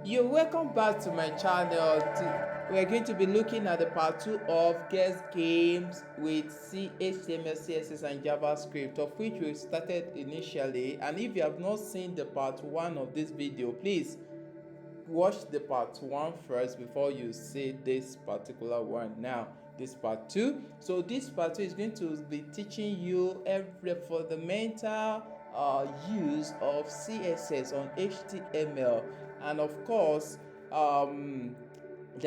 You're welcome back to my channel. We're going to be looking at the part 2 of Guess Games with HTML, CSS and JavaScript, of which we started initially. And if you have not seen the part 1 of this video, please watch the part 1 first before you see this particular one. Now this part 2. So this part 2 is going to be teaching you every fundamental use of CSS on HTML. And of course, the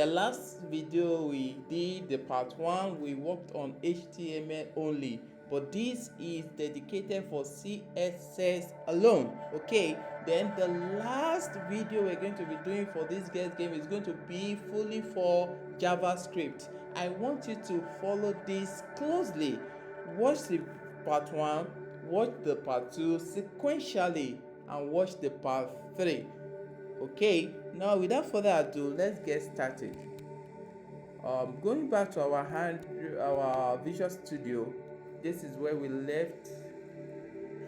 last video we did, the part 1, we worked on HTML only, but this is dedicated for CSS alone. Okay, then the last video we're going to be doing for this Guess Game is going to be fully for JavaScript. I want you to follow this closely. Watch the part 1, watch the part 2 sequentially, and watch the part 3. Okay, now without further ado, let's get started. Going back to our Visual Studio, this is where we left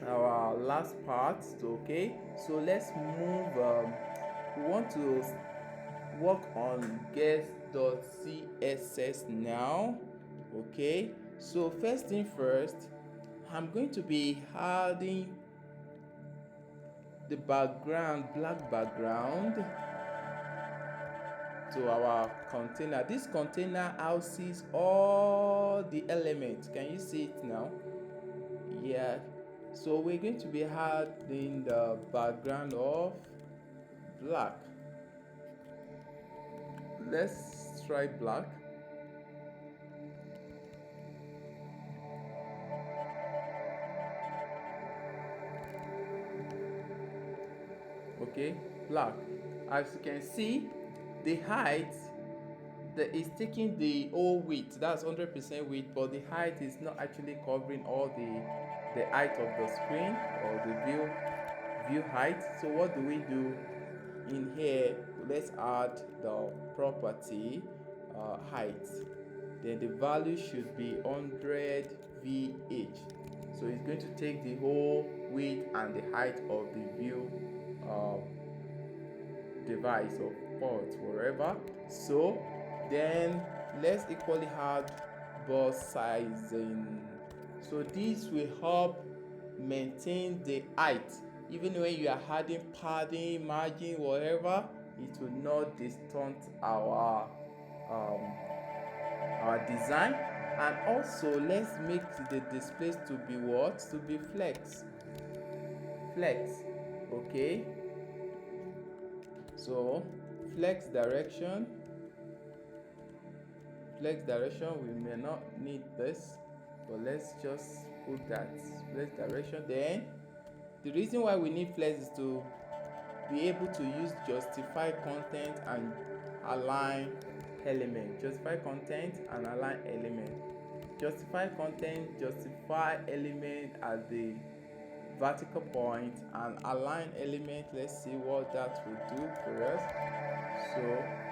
our last part. Okay, so let's move. We want to work on guess.css now. Okay, so first thing first, I'm going to be adding the background, black background, to our container. This container houses all the elements. Can you see it now? Yeah, so we're going to be adding the background of black. Let's try black. Okay, black. As you can see, the height that is taking the whole width, that's 100% width, but the height is not actually covering all the height of the screen or the view height. So what do we do in here? Let's add the property height. Then the value should be 100 VH. So it's going to take the whole width and the height of the view device or port, wherever. So then let's equally add both sizing. So this will help maintain the height. Even when you are adding padding, margin, whatever, it will not distort our design. And also let's make the displays to be what? To be flex. Okay, so flex direction, we may not need this, but let's just put that flex direction. Then the reason why we need flex is to be able to use justify content and align element. Justify content and align element. Justify content, justify element at the vertical point, and align element. Let's see what that will do for us. So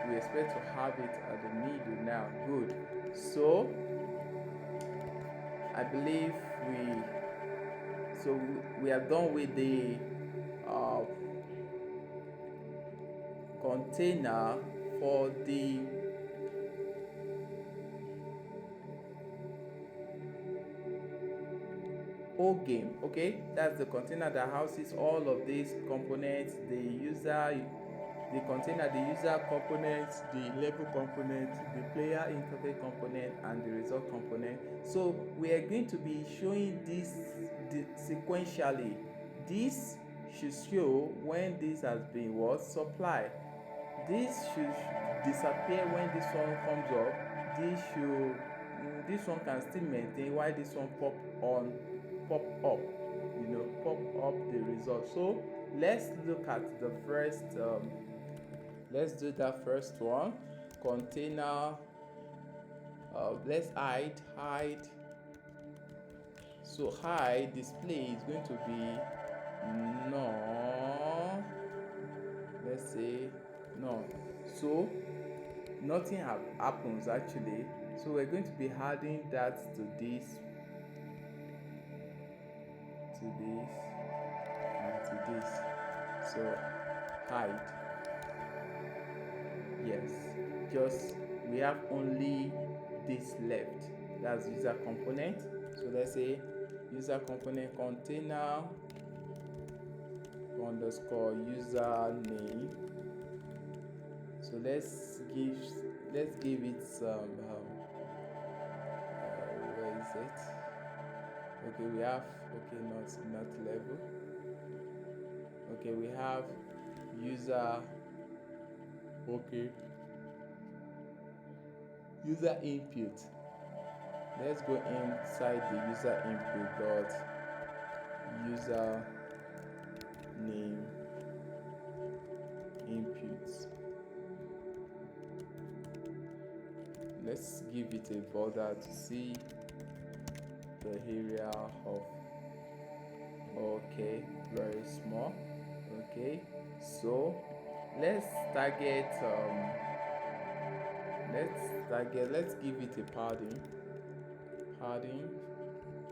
we expect to have it at the middle now. Good. So I believe we are done with the container for the whole game. Okay, that's the container that houses all of these components: the container, the user components, the level component, the player interface component, and the result component. So we are going to be showing this sequentially. This should show when this has been supplied. This should disappear when this one comes up. This one can still maintain while this one pop up, pop up the result. So let's look at the first let's do that first one. Container, let's hide. So hide display is going to be no, let's say no. So nothing happens actually. So we're going to be adding that to this, and to this. So hide. Yes, just we have only this left. That's user component. So let's say user component container underscore username. So let's give it some where is it? Okay, we have not level. Okay, we have user. Okay, user input. Let's go inside the user input dot user name inputs. Let's give it a border to see the area of. Okay, very small. Okay, so let's target let's give it a padding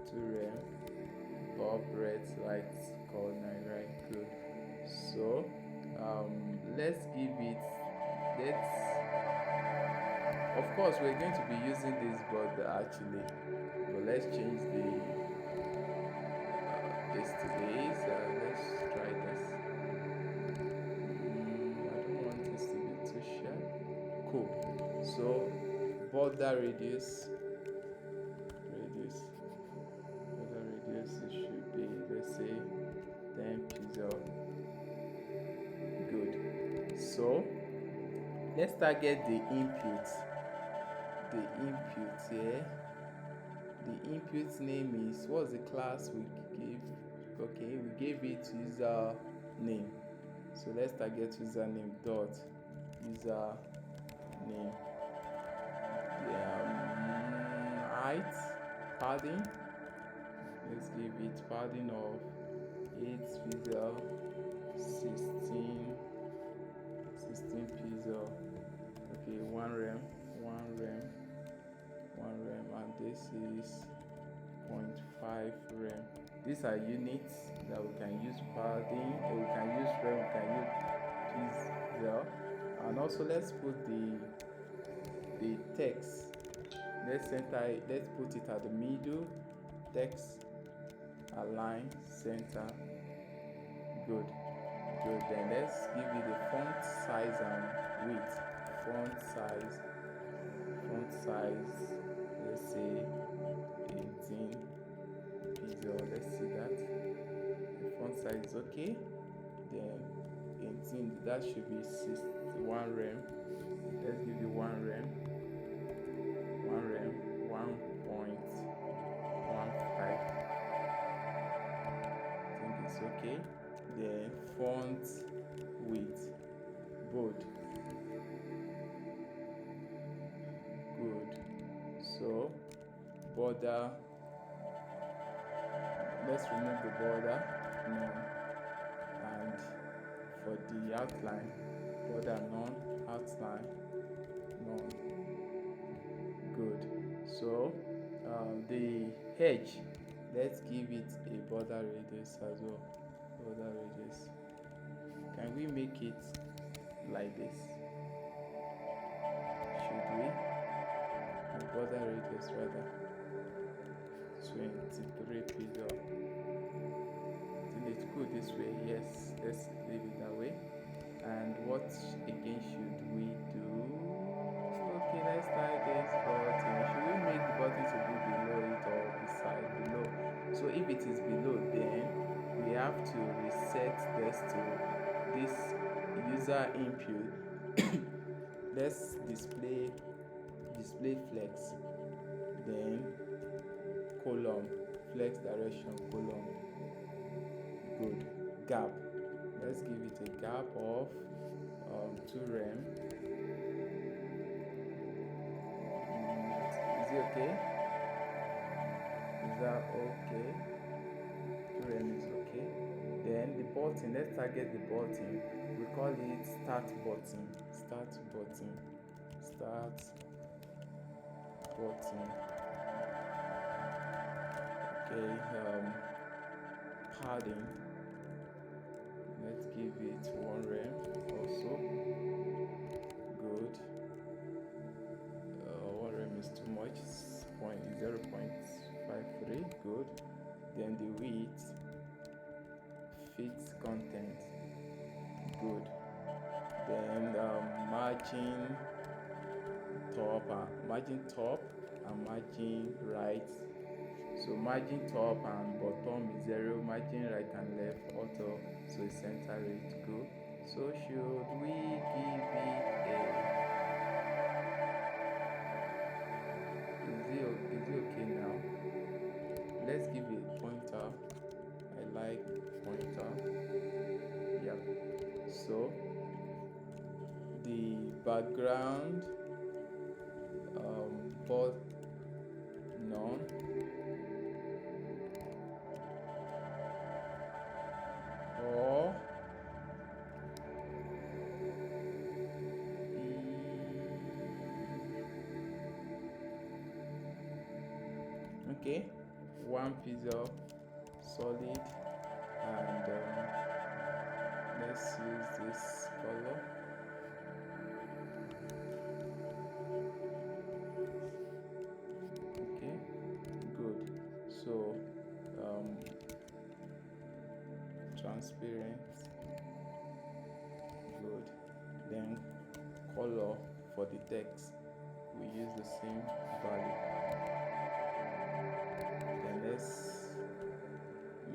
to rem bob red light corner, right? Good. So let's give it, let's, of course we're going to be using this border actually, but let's change this to this. Let's try this. I don't want this to be too sharp. Cool. So border radius it should be, let's say 10 pixel. Good. So let's target the input here. The input name is, what's the class we gave? Okay, we gave it user name. So let's target username dot user name. Height padding, let's give it padding of 8 pixel, 16 pixel. Okay, 1 rem, and this is 0.5 rem. These are units that we can use padding, we can use rem, we can use pixel. And also let's put the text. Let's put it at the middle. Text align center. Good. Then let's give it the font size and width. Font size, let's say 18 pixel. Let's see that the font size is okay. Then 18, that should be 1 rem. Let's give you 1 rem, 1.15. I think it's okay. Then font width bold. Good. So border, let's remove the border, and for the outline, border none, outline none. Good. So the edge, let's give it a border radius as well. Border radius, can we make it like this? Should we? The border radius rather 23 pixel. I think it's good this way. Yes, let's leave it that way. And what again should we do? Okay, let's try this button. Should we make the button to be below it or beside below? So if it is below, then we have to reset this to this user input. Let's display flex, then column, flex direction column. Good. Gap, let's give it a gap of 2 rem. Is it okay? Is that okay? 2 rem is okay. Then the button, let's target the button. We call it start button. Okay, padding, let's give it 1 rem also. Good. then the width, fit content, good. Then margin top and margin right. So margin top and bottom is 0, margin right and left auto, so center it, go. So should we give it is it okay now? Let's give it a pointer. I like pointer. Yep. So the background, both none, or okay, one pixel solid, and let's use this color. Okay, good. So transparent, good. Then color for the text, we use the same value. Then let's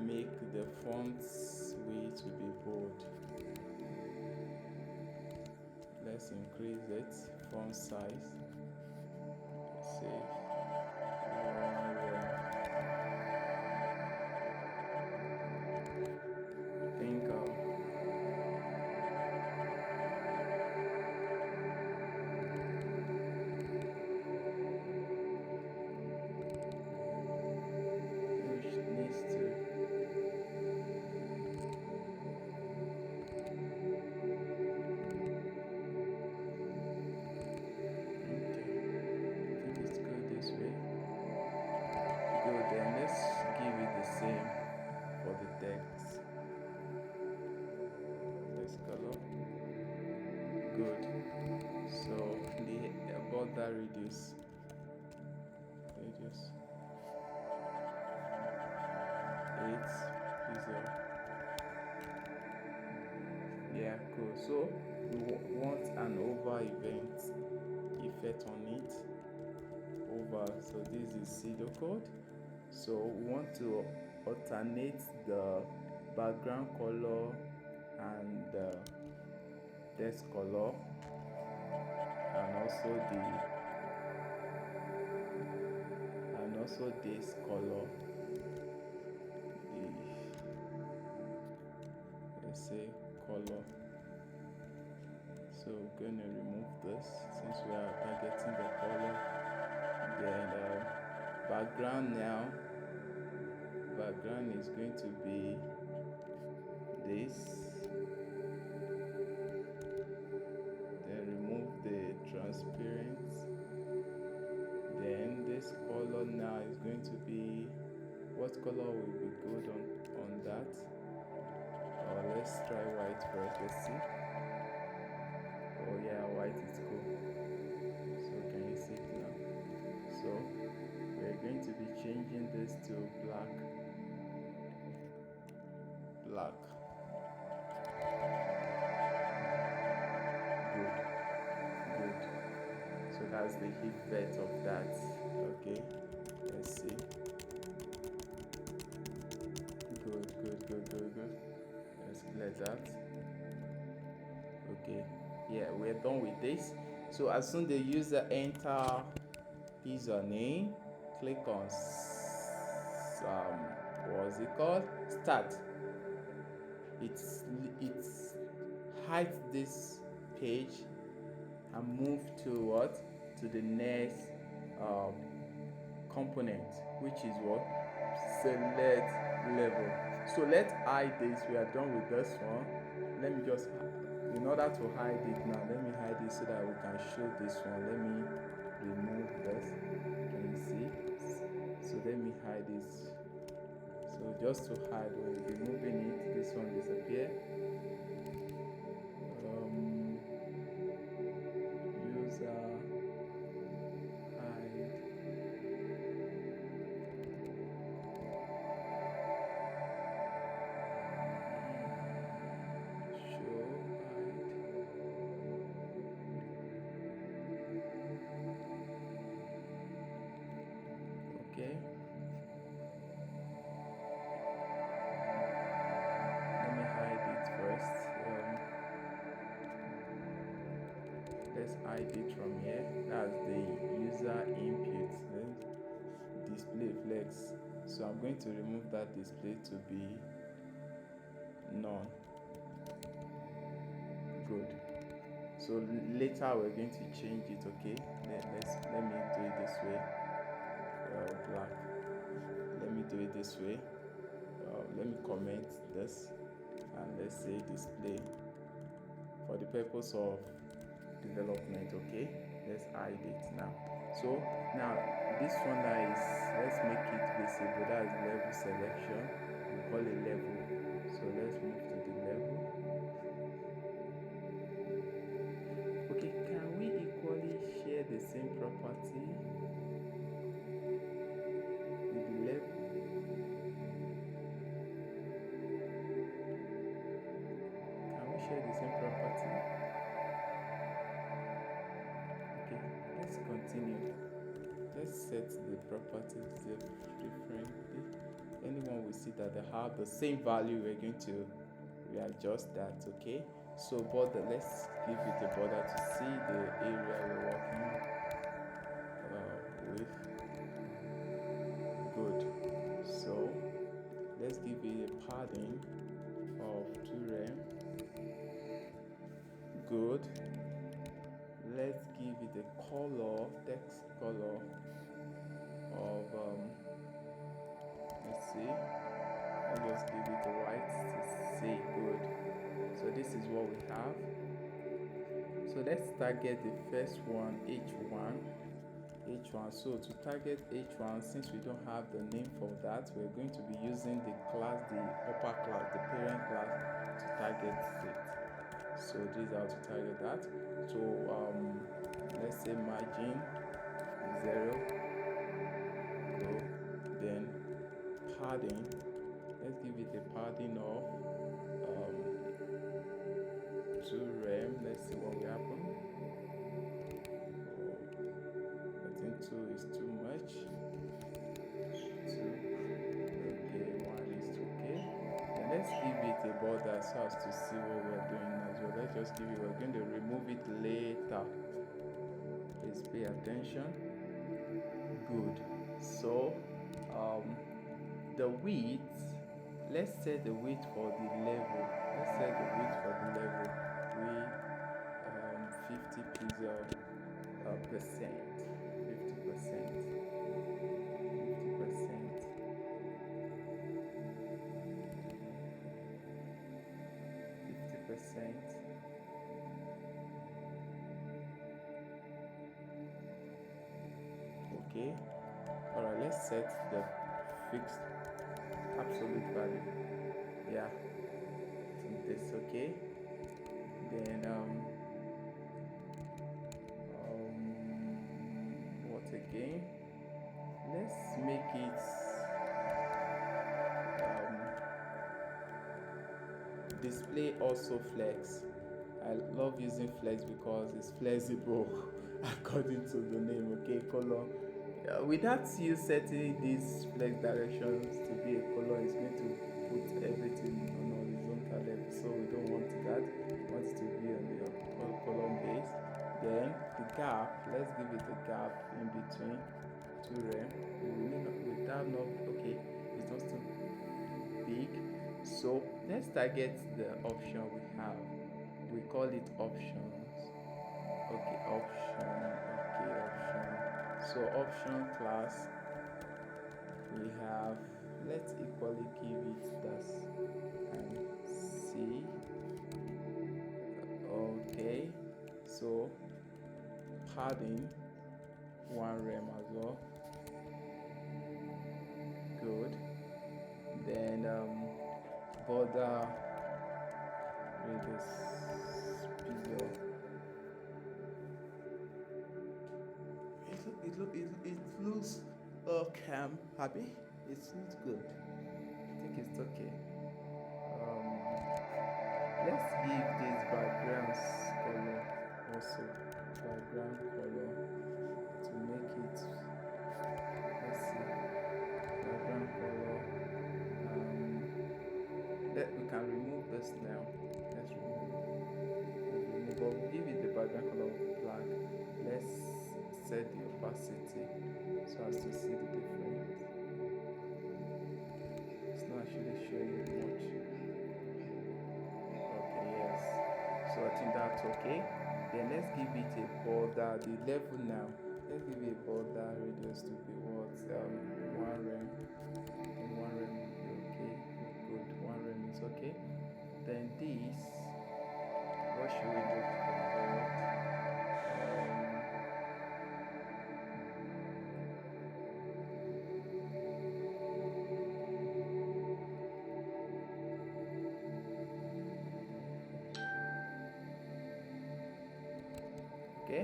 make the font's way to be bold. Let's increase it, font size, say 1. I think which needs to good. So the border radius 8 pixel. Yeah, cool. So we want an over event effect on it. Over, so this is pseudocode. So we want to alternate the background color and the text color, and also this color, let's say color. So we're going to remove this since we are targeting the color. Then background is going to be this. Then remove the transparent. Then this color now is going to be, what color will be good on that? Let's try white first. Let's see. Oh yeah, white is cool. So can you see it now? So we're going to be changing this to black. Good. So that's the effect of that. Okay, let's see. Good. Let's clear that. Okay, yeah, we're done with this. So as soon as the user enter his or name, click on what's it called, start. It's hide this page and move to what, to the next component, which is what, select level. So let's hide this. We are done with this one. Let me just, in order to hide it now, let me hide it so that we can show this one. Let me remove this. Can you see? So let me hide this. So just to hide, when we're removing it, this one disappear. User hide. let's hide it from here. That's the user input. Then display flex. So I'm going to remove that display to be none. Good. So later we're going to change it. Okay, let me do it this way. Black. Let me do it this way. Let me comment this and let's say display for the purpose of development. Okay, let's hide it now. So now this one that is, let's make it visible. That is level selection. We call it level. So let's move to the level. Okay, can we equally share the same property with the level? Can we share the same property? Okay, let's continue. Let's set the properties differently. Anyone will see that they have the same value, we're going to readjust that. Okay, so border, let's give it a border to see the area we're working with. Good. So let's give it a padding of 2 rem. Good. Let's give it a color, text color of let's see, I'll just give it a white to say good. So this is what we have. So let's target the first one, h1. So to target h1, since we don't have the name for that, we're going to be using the class, the upper class, the parent class, to target it. So this is how to target that. So let's say margin 0. Go. Then padding, let's give it a padding of 2 rem. Let's see what will happen. I think 2 is too much. 2. Okay, 1 is okay. And let's give it a border so as to see what we're doing as well. Let's just give it, we're going to remove it later. Please pay attention. Good. So the width, let's set the width for the level. Let's set the width for the level with 50 pixel percent. 50%. 50%. Okay. Alright, let's set the fixed absolute value. Yeah, I think that's okay. Then what again? Let's make it display also flex. I love using flex because it's flexible according to the name. Okay, color. Without you setting these flex directions to be a color, it's going to put everything on horizontal level. So we don't want that. We want it to be on the column base. Then the gap, let's give it a gap in between 2 rem. Without not, okay, it's not too big. So let's target the option we have. We call it options. Okay, option. So option class, we have, let's equally give it this and see. Okay, so padding 1 rem as well. Good. Then border radius pixel. It looks happy. It looks good. I think it's okay. Let's give this background color also. Background color to make it. Let's see. Background color. We can remove this now. Let's remove it. But we'll give it the background color of black. opacity so as to see the difference. It's not actually showing much. Okay, yes. So I think that's okay. Then let's give it a border, the level now. Let's give it a border radius to be what? 1 rem. And 1 rem will be okay. Good, 1 rem is okay. Then this, what should we do for it? Okay,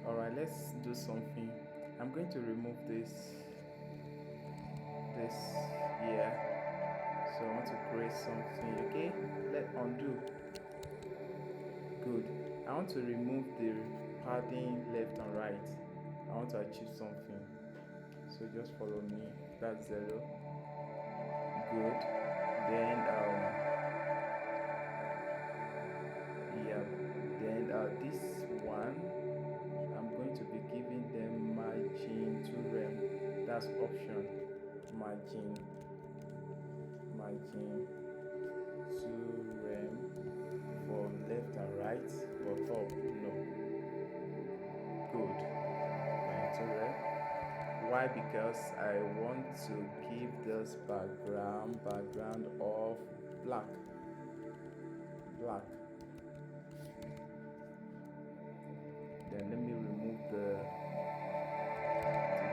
all right, let's do something. I'm going to remove this here. So I want to create something. Okay, let undo. Good. I want to remove the padding left and right. I want to achieve something, so just follow me. That's 0. Good. Then yeah, then this one, I'm going to be giving them margin 2 rem. That's option. Margin 2 rem for left and right. For top, no. Good. Margin 2 rem. Why? Because I want to give this background of black. Then let me remove the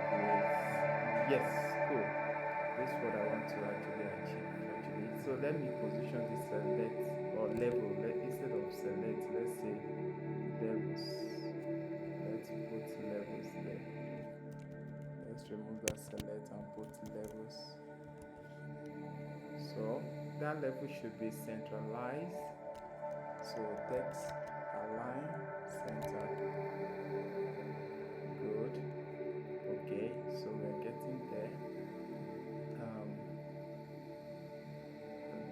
gray. Yes, cool. This is what I want to actually achieve. So let me position the select or level. Instead of select, let's say levels. Let's put levels there. Let's remove that select and put levels. So that level should be centralized. So text align center. Good. Okay, so we're getting there.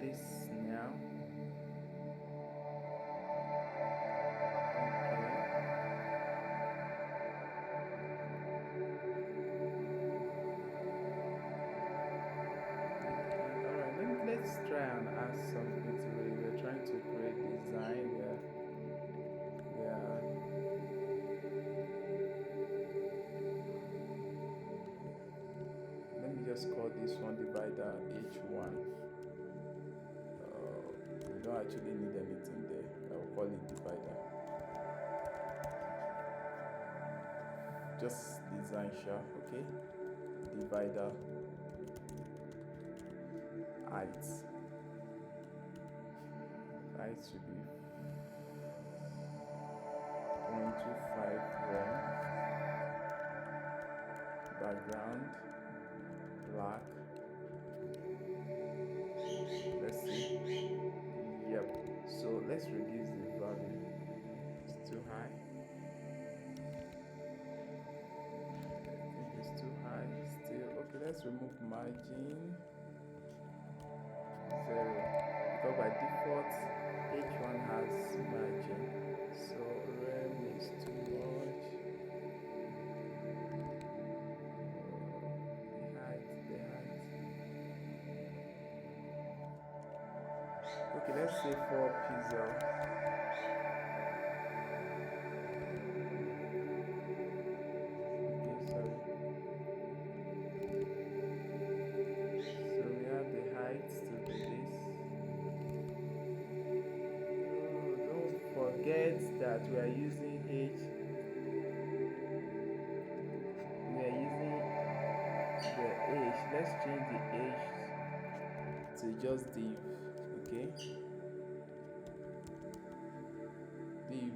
This now. Let's try and add something to it. We're trying to create design. Let me just call this one divider H1. We don't actually need anything there. I'll call it divider. Just design sharp, okay? Divider height should be 0.25 rem. Background black. Let's see. Yep. So let's reduce the value. It's too high. I think it's too high still. Okay, let's remove margin 0, because by default H1 has margin, so rem is too much. The height. Okay, let's say 4 pixels. Okay, sorry. So we have the height to be this. Don't forget that we are using H. We are using the H. Let's change the H to just div. Okay. Div.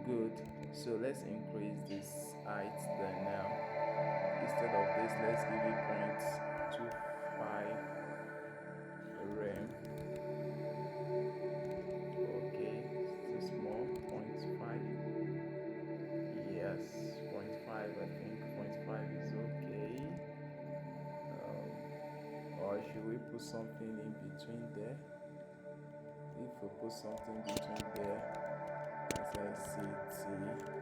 Good. So let's increase this height then now. Instead of this, let's give it 0.25 rem. Okay, too small. 0.5. Yes, 0.5. I think 0.5 is okay. Or should we put something in between there? If we put something between there, let's say CT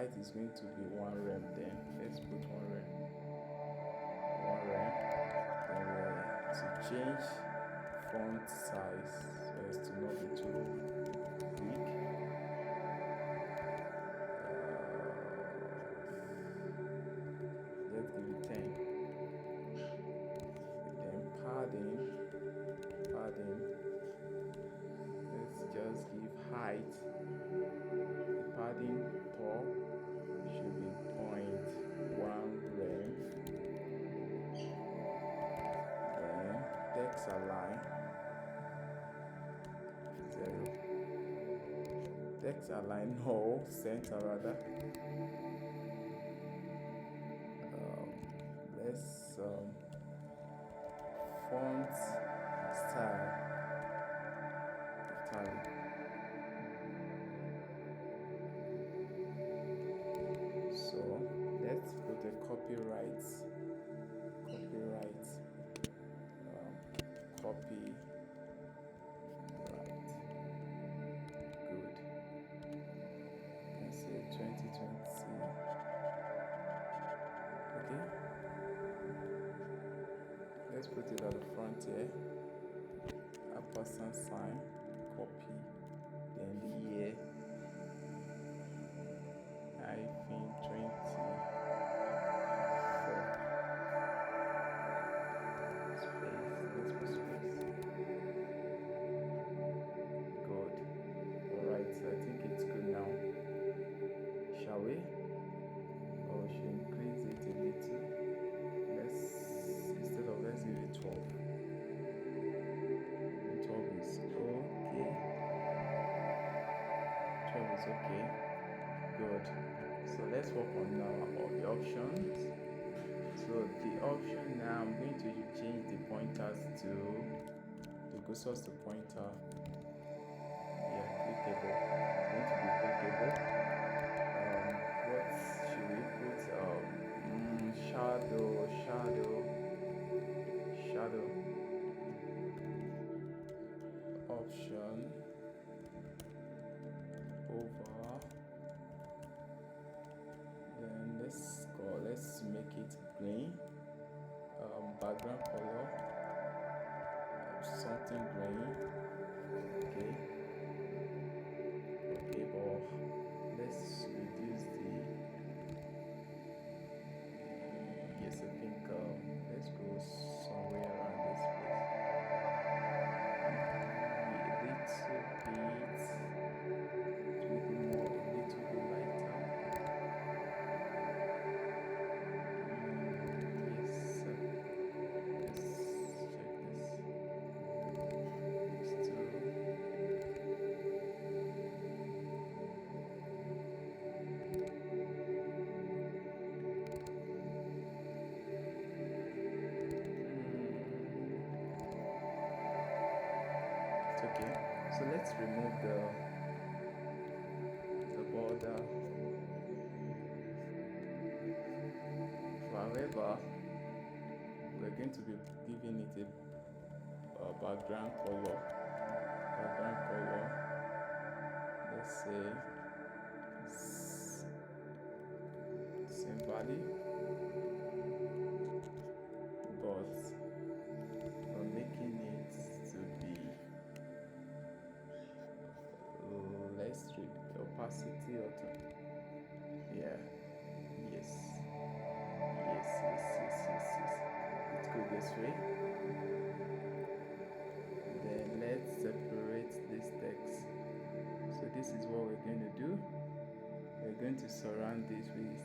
height is going to be 1 rem. Then let's put 1 rem. Then to change font size so as to not be too big. Let's give it 10. Then padding. Let's just give height. The padding top should be 0.1 rem. Then text align 0. Text align no center rather. Let's font style italic. So let's put a copyright. Copy right. Good. You can say 2020. Okay. Let's put it at the front here. A person sign. Copy. Then the year. -20. Okay, good. So let's work on now about the options. So the option now, I'm going to change the pointers to the cursors to pointer. Yeah, clickable. It's going to be clickable. What should we put? Shadow. Option. Over. Then let's make it green. Background color something green. Okay, but let's reduce the yes, I think let's go somewhere around this place. So let's remove the border. However, we're going to be giving it a background color. Let's say same value, but we're making it to be let's strict opacity auto. Yeah. Yes. Let's go this way. Then let's separate this text. So this is what we're going to do. We're going to surround this with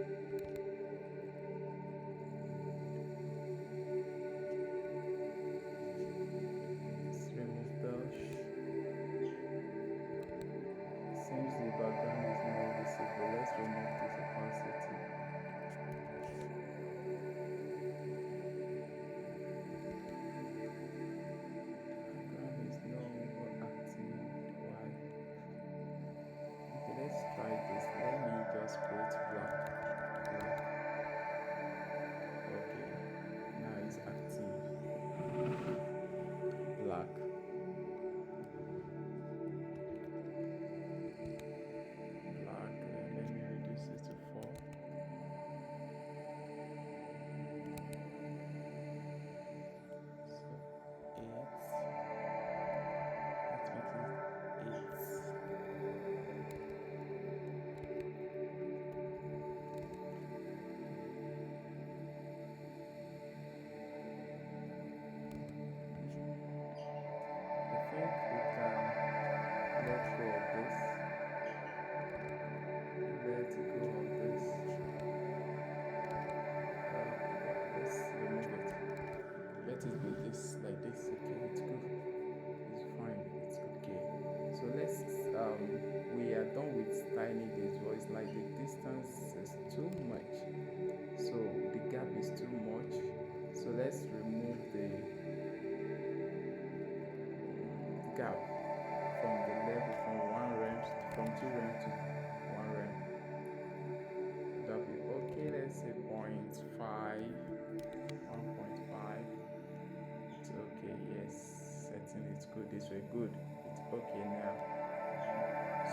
good. It's okay now.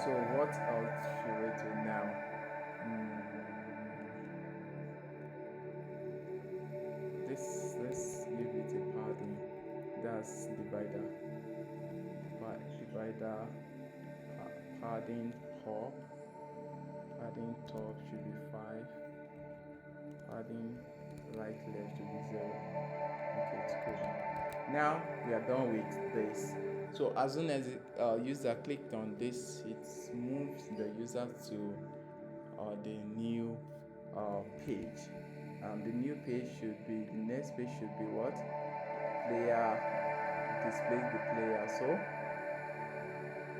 So what else should we do now? Let's give it a padding. That's divider. Padding top. Padding top should be 5. Padding right left should be 0. Okay, it's good. Now we are done with this. So as soon as the user clicked on this, it moves the user to the new page. The new page should be, the next page should be what? Player, displays the player. So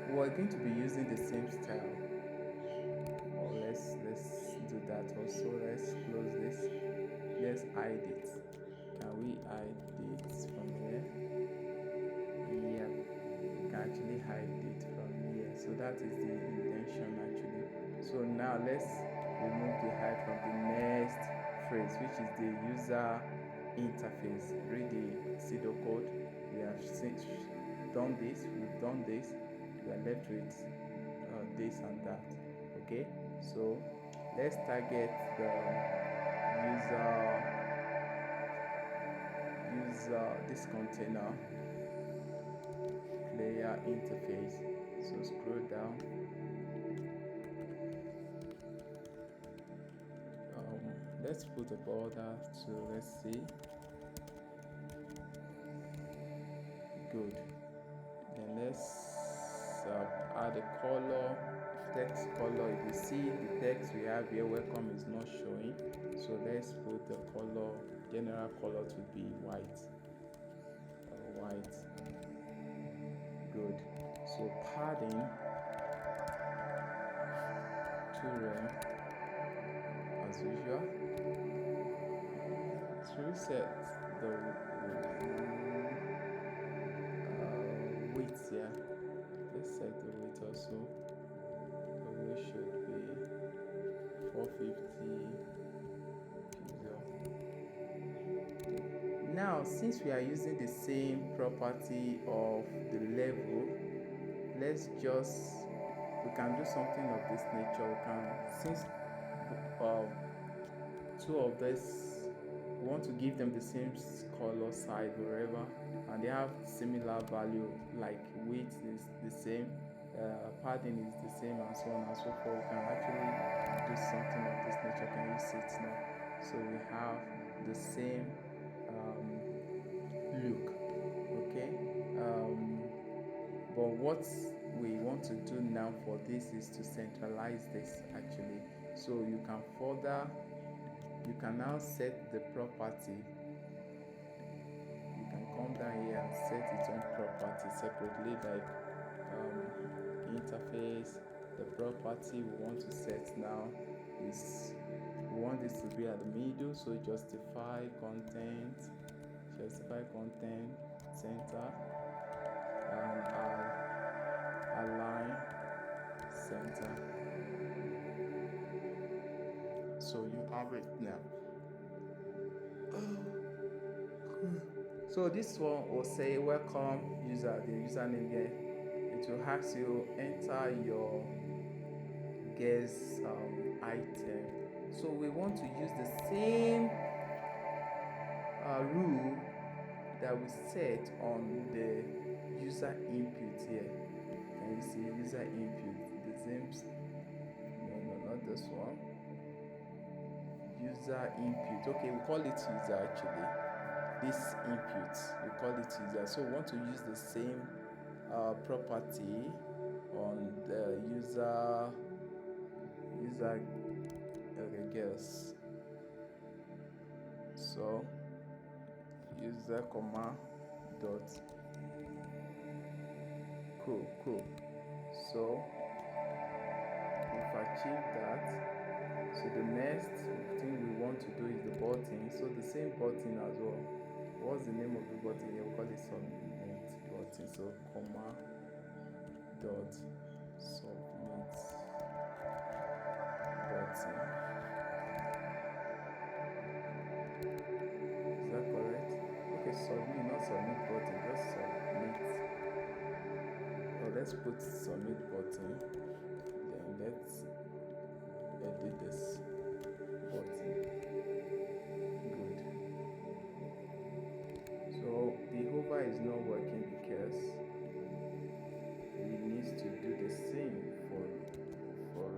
we're going to be using the same style. Let's do that also. Let's close this. Let's hide it. Can we hide it from here? Yeah, we can actually hide it from here. So that is the intention actually. So now let's remove the hide from the next phrase, which is the user interface. Read the pseudo code. We have done this. We've done this. We are left with this and that. Okay, so let's target the user this container player interface. So scroll down. Let's put a border to, let's see. Good. Then let's add a color, text color. If you see the text we have here, welcome, is not showing, so let's put the color, general color to be white. Good. So padding 2rem as usual. To reset the width here, let's set the width also. The width should be 450 pixels. Now since we are using the same property of the level, we can do something of this nature. We can, since two of this, we want to give them the same color, size, wherever, and they have similar value, like width is the same, padding is the same, and so on and so forth. We can actually do something of this nature. Can you see it now? So we have the same look. Okay, but what we want to do now for this is to centralize this actually. So you can now set the property. You can come down here and set its own property separately, like interface. The property we want to set now is, we want this to be at the middle, so justify content, center, and align center. So you have it now. So this one will say welcome user, the username here. It will ask you enter your guest item. So we want to use the same rule that we set on the user input here. Can you see user input? The same. No, not this one. User input. Okay, we call it user actually. This input, we call it user. So we want to use the same property on the user guess. So user comma dot cool. So we've achieved that. So the next thing we want to do is the button. So the same button as well. What's the name of the button here? We call it submit button. So comma dot submit button. Is that correct? Okay, submit, not submit button, just submit. let's put submit button, then let's edit this button. Good. So the hover is not working because we need to do the same for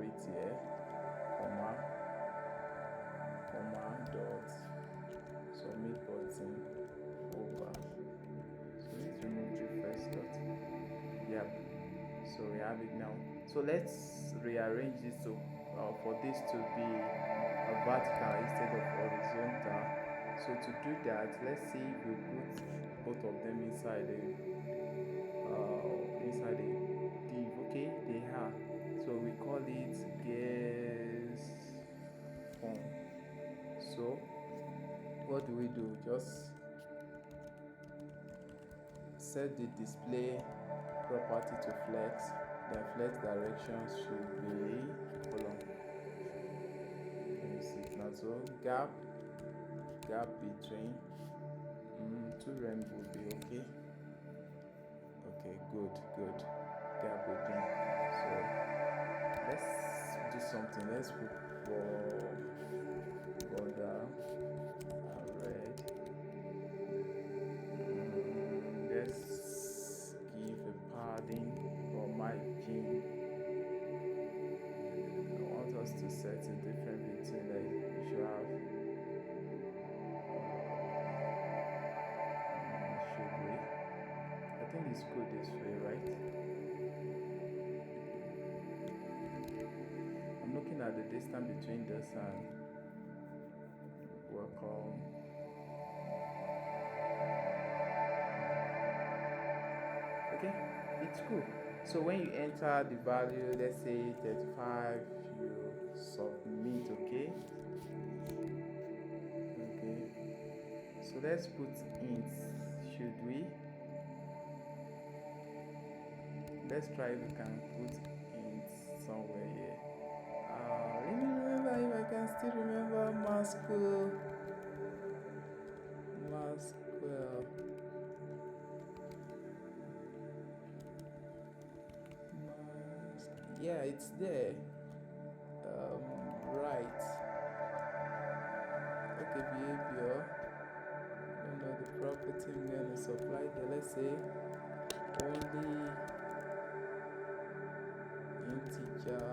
it here, comma dot submit button over. So let's remove the first dot. Yep, so we have it now. So let's rearrange this to for this to be a vertical instead of horizontal. So to do that, let's see if we put both of them inside the div. Okay, they are. So we call it guest form. So what do? Just set the display property to flex. Then flex directions should be, hold on, let me see it now. So gap between 2 rem would be okay. Okay, good. Gap between. So let's do something. Let's put border red. Let's give a padding for margin. I want us to set a difference between, like, you should have should we? I think it's good this way, right? I'm looking at the distance between this and welcome. Okay, it's cool. So when you enter the value, let's say 35, you submit. Okay. So let's put int. Should we? Let's try if we can put int somewhere here. Let me remember if I can still remember Masquel. Yeah, it's there. Right. Okay, behavior. I don't know the property I'm going to supply there. Let's say only integer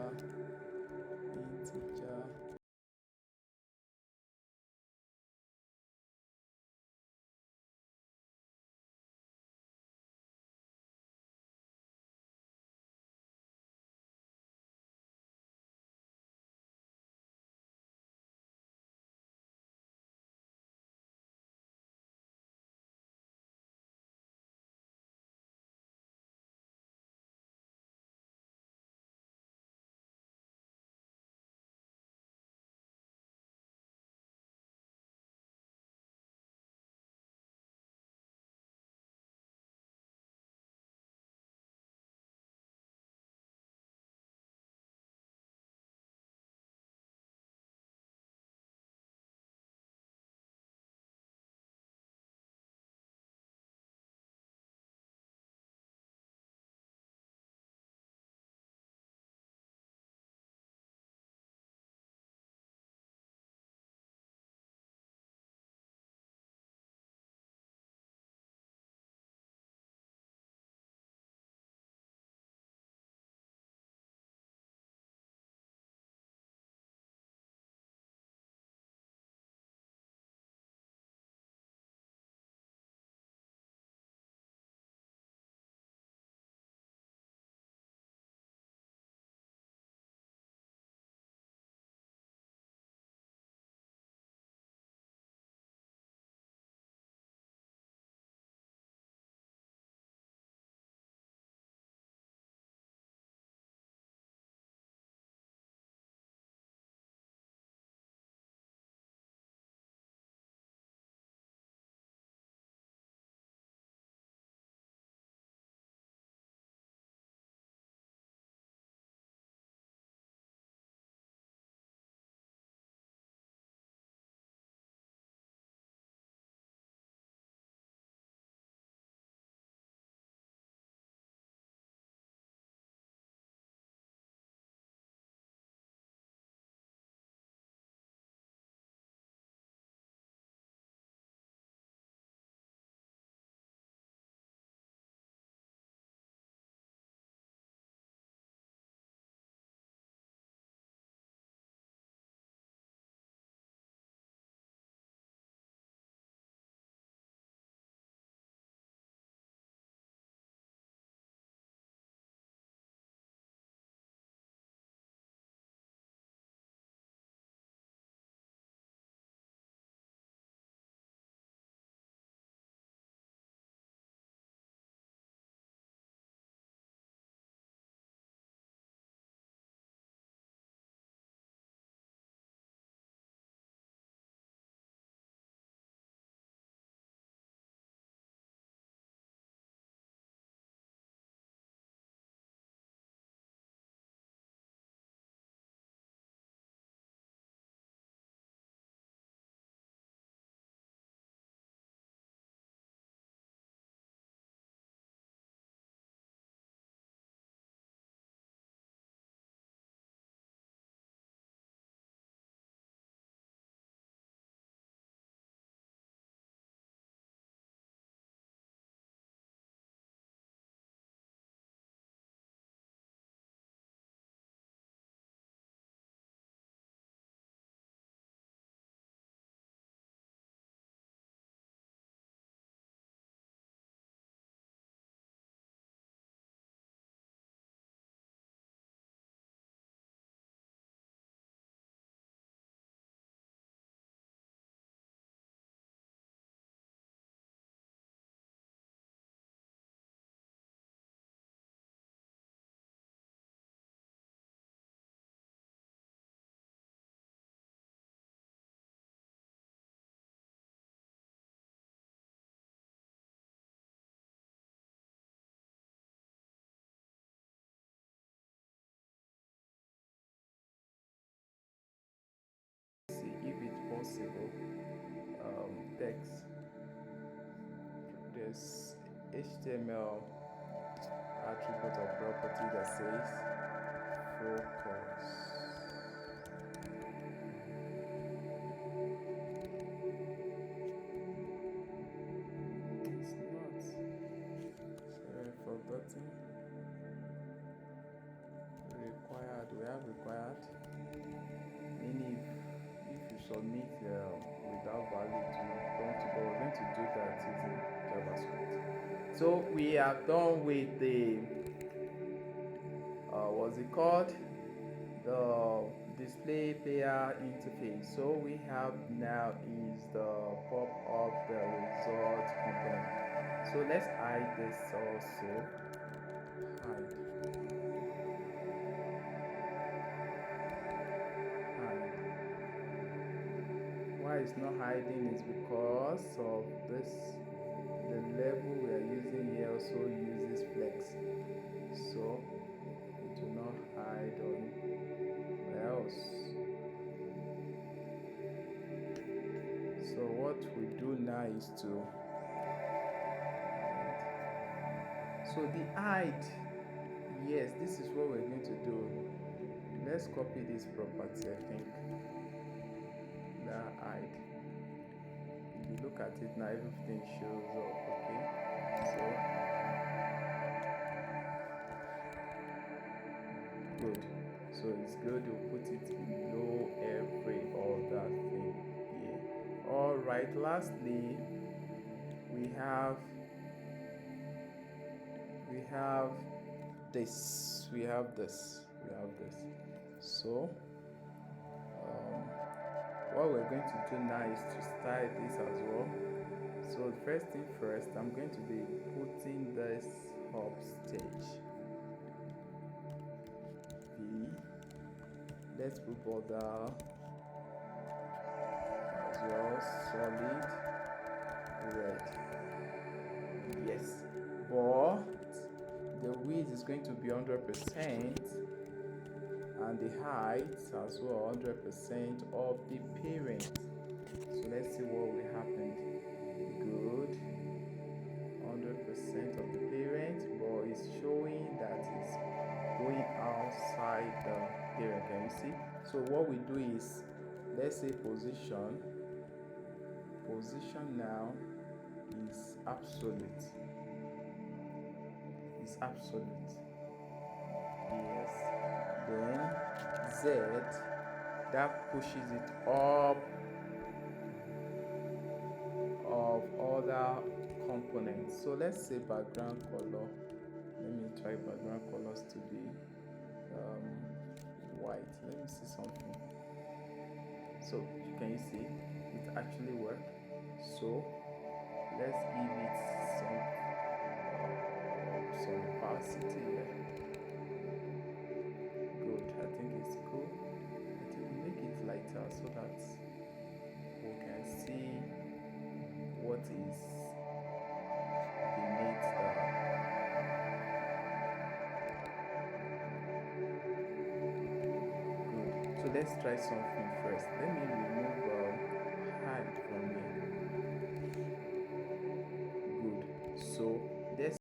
text, this HTML attribute or property that says focus. It's not. Sorry, I've forgotten. Required. We have required. Meaning if you submit without value to prompt, but we're going to do that using JavaScript. So we are done with the what's it called, the display player interface. So we have now is the pop up the result component. So let's hide this also. Hide. Why it's not hiding is because of this. The level we are using here also uses flex, so it will not hide on else. So what we do now is to, so the hide, yes, this is what we're going to do. Let's copy this property. I think that hide, if you look at it now, everything shows up. Okay, so good. So it's good to put it below every other thing here. All right, lastly we have this. So what we're going to do now is to style this as well. So first thing first, I'm going to be putting this upstage. Let's put border as well, solid red. Yes, but the width is going to be 100%, and the height as well 100% of the parent. So let's see what will happen. Good, 100% of the parent, but it's showing that it's going outside the parent. Can you see? So what we do is, let's say position now is absolute. It's absolute. Yes. Then Z, that pushes it up of other components. So let's say background color. Let me try background colors to be white. Let me see something. So can you see it actually work? So let's give it some opacity here. Good, I think it's cool. I think make it lighter so that we can see what is beneath the. Good. So let's try something first. Let me remove hide from here. Good. So let's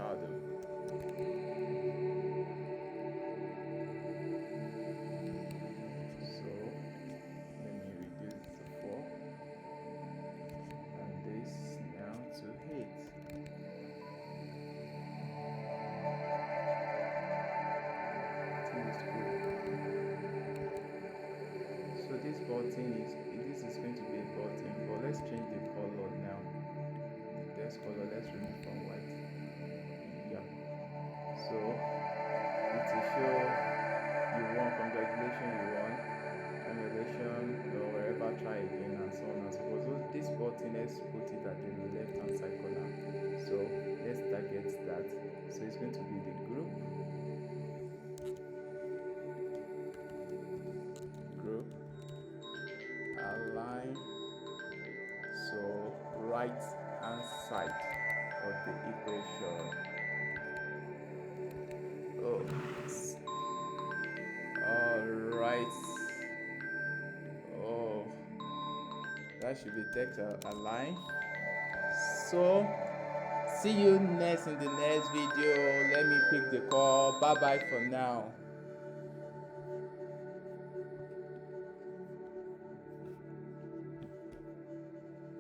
shadow. So let me reduce it to 4 and this now to 8. So this is going to be a button, but let's change the color now. The text color, let's remove from white. Yeah. So it will show you won, congratulations, you won, congratulations, or wherever, try again, and so on and so forth. So this button, let's put it at the left hand side corner. So let's target that. So it's going to be the group, align, so right hand side of the equation. Oh, all right. Oh, that should be text align. So see you next in the next video. Let me pick the call. Bye bye for now.